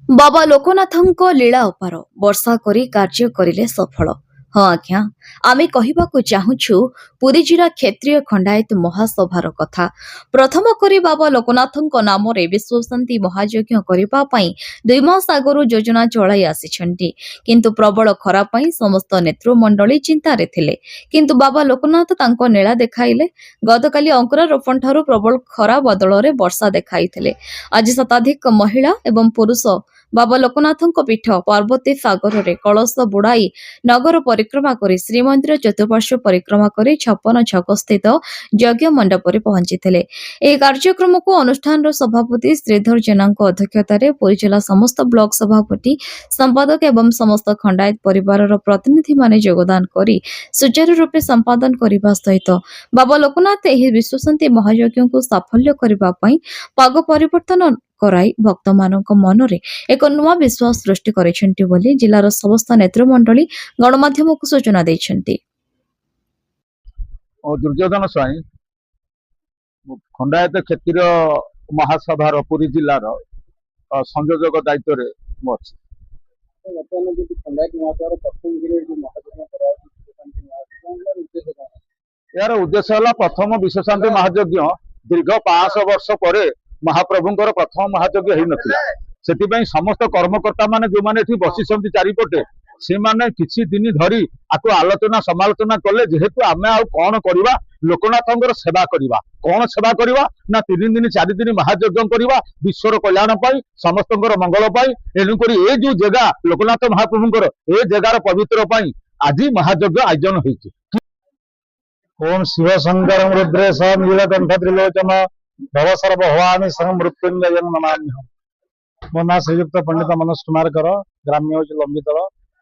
बाबा लोकनाथଙ୍କ लीला अपार वर्षा करी कार्य करिले सफल। हाँ आज्ञा आमे कहिबाकु चाहुछु पुरी जिला क्षेत्रीय खंडायत महासभार कथा। प्रथम करी बाबा लोकनाथଙ୍କ नामरे विश्व शांति महायज्ञ करिबा पई 2 मास आगरु योजना चलाई आसिछंती, किंतु प्रबल खरा पई समस्त नेतृमंडली चिंतारे थिले। किंतु बाबा लोकनाथ तांको नीला देखाइले। गतकाली अंकुरारोपण ठारू प्रबल खरा बदलरे वर्षा देखाइथिले। आज शताधिक महिला एवं पुरुष बाबा लोकनाथଙ୍କ पीठ पार्वती सागर कलश बुड़ाई नगर परिक्रमा करी श्रीमंदिर चतुर्पार्श्व परिक्रमा करी 56 छक स्थित यज्ञ मंडप पहुंची। कार्यक्रम को अनुष्ठान सभापति श्रीधर जेना अध्यक्षतार पुरी जिला समस्त ब्लॉक सभापति संपादक एवं समस्त खंडायत परिवार प्रतिनिधि माने योगदान करी सुचारू रूपे संपादन करने सहित बाबा लोकनाथ एही विश्व शांति महायज्ञ को साफल्य करने पाग परिवर्तन कराई भक्त मानक मनरे एक नुआ विश्वास सृष्टि करिसेंती बोली जिलार समस्त नेतृमंडली गणमाध्यम को सूचना दैछंती। दुर्योधन स्वाई खंडायत क्षेत्रीय महासभार पुरी जिलार संयोजक दायित्व रे मो अछि। यार उद्देश्य है प्रथम विश्व शांति महायज्ञ दीर्घ 500 वर्ष पर महाप्रभुंकर प्रथम महायज्ञ हो नथिला। सेतिपई समस्त कर्मकर्ता माने जो माने बसी चारिपटे से माने किछि दिन धरी आको आलोचना समालोचना कले जेहेतु आमे आ कौन करवा लोकनाथंकर सेवा करवा कौन सेवा करवा ना 3 दिन 4 दिन महायज्ञ करवा विश्वर कल्याण पाई समस्तंकर मंगल पाई एणुक ए जो जगह लोकनाथ महाप्रभुंकर ए जगार पवित्र पाई आज महायज्ञ आयोजन होइछि। ओम शिव शंकर रुद्रेश नीलकंठ त्रिलोचन भव सर्व भवानी सर्व मृत्युंजय नमाम्यहम्। मो ना श्रीयुक्त पंडित मनोज कुमार कर ग्राम्य लंबित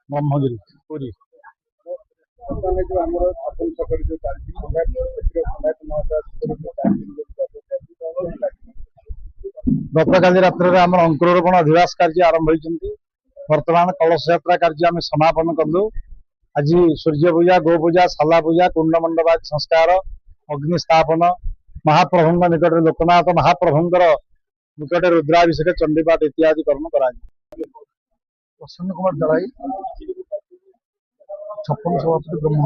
ब्रह्मगिरी पुरी। गतकाली रात्र आम अंकुरोपण अधिवास कार्य आरंभ होती। वर्तमान कलश यात्रा कार्य आम समापन कलु। आज सूर्य पूजा गो पूजा शाला पूजा कुंड मंडप संस्कार अग्नि स्थापन महाप्रभु निकट लोकनाथ महाप्रभुंर निकट रुद्राभिषेक चंडीपाठ इत्यादि कर्म करा। प्रसन्न कुमार दलाई 56 सभापति ब्रह्म।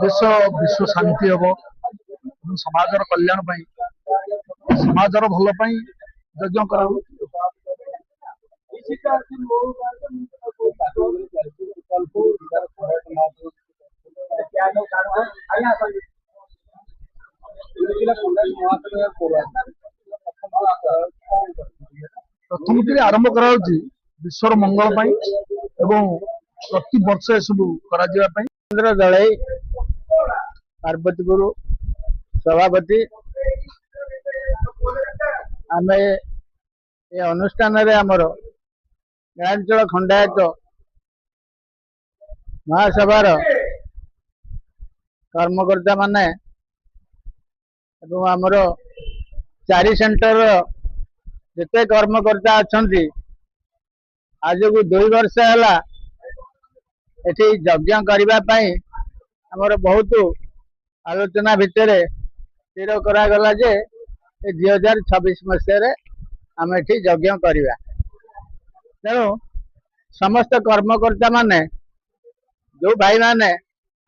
देश विश्व शांति हम समाजर कल्याण समाजर भल यज्ञ करा। प्रथम आरंभ करा विश्वर मंगल एवं प्रति वर्ष सब करा दलाई पार्वतीपुर सभापति आम ये अनुष्ठान आमर गांचल खंडायत महासभार कर्मकर्ता माने एवं आमर 4 सेंटर जिते कर्मकर्ता अच्छा आज को 2 वर्ष है एटी यज्ञ करने आमर बहुत आलोचना भितर स्थिर करागला जे 2026 मसीह आम एटी यज्ञ करवा। तेणु समस्त कर्मकर्ता माने जो भाई माने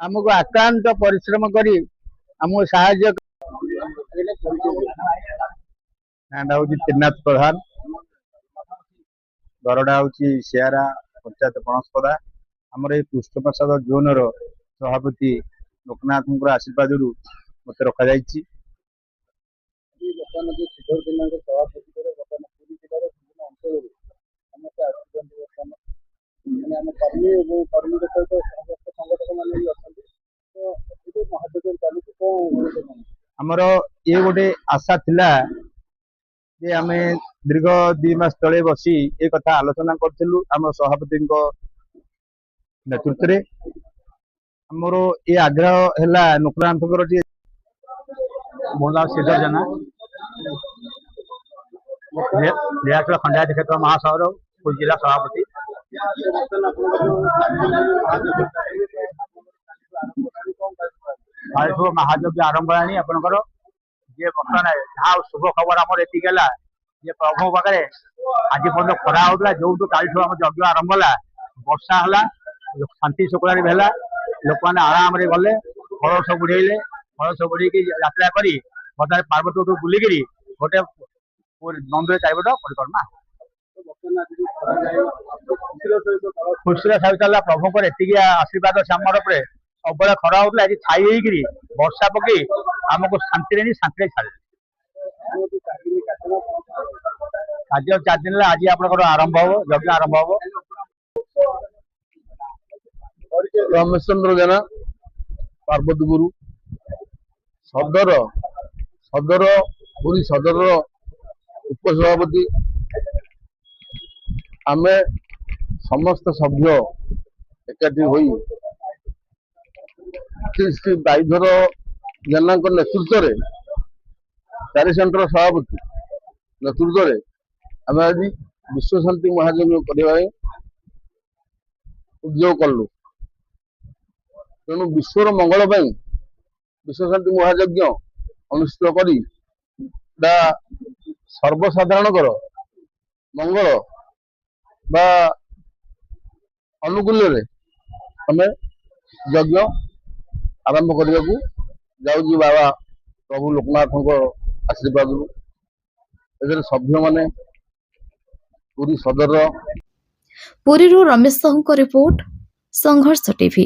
आमको आक्रांत परिश्रम करी आमको साहाय्य हूँ त्रिनाथ प्रधान घरटा हूँ सियारा पंचायत बनस्पदा आमर ये पुष्ट प्रसाद जोन सभापति लोकनाथ आशीर्वाद मत रखा जाइए। आमर ये गोटे आशा थिला जे आम दीर्घ 2 मास तले बसी एक कथा आलोचना करूँ आम सभापति नेतृत्व आमर ये आग्रह है लोकनाथ मोला श्रीधर जेना खंडायत क्षेत्र महासभा जिला सभापति କାଳୀଠୁ महायज्ञ आरंभ हेलाଣି आपणकर जे बर्तमान जहाँ शुभ खबर आमर एति है जे प्रभु पाखे आज पर्यटन खरा होता जो कालीठू आम यज्ञ आरंभ है वर्षा है शांति शुक्लारी भी है लोक मैंने आराम गले कलश बुड़ेले कलश बुड़े यात्रा कर बजार पार्वती बुलिक गोटे मंदिर चारिपट परिक्रमा खुशी सहित प्रभुଙ୍କର ଏତିକି आशीर्वाद से आम सब खरा होता आज छाई होगी वर्षा पकई आमको शांति शांति छाड़े कार्य 4 दिन आज आप आरंभ हम यज्ञ आरंभ हम रमेश चंद्र जेना पार्वती गुरु सदर पुरी सदर उपसभापति आमे समस्त सभ्य एकाठी होई श्री दाईधर जेना नेतृत्व में 4 सेंटर सभापति नेतृत्व में आम आज विश्व शांति महायज्ञ करने उद्योग कलु तेणु विश्वर मंगल विश्व शांति महायज्ञ अनुष्ठित करी सर्वसाधारण मंगल बा अनुकूल आम यज्ञ आरंभ करने को जाऊँगी बाबा प्रभु लोकनाथ आशीर्वाद सभ्य माने पूरी सदर पुरीରୁ ରମେଶ ସାହୁଙ୍କ ରିପୋର୍ଟ ସଂଘର୍ଷ ଟିଭି।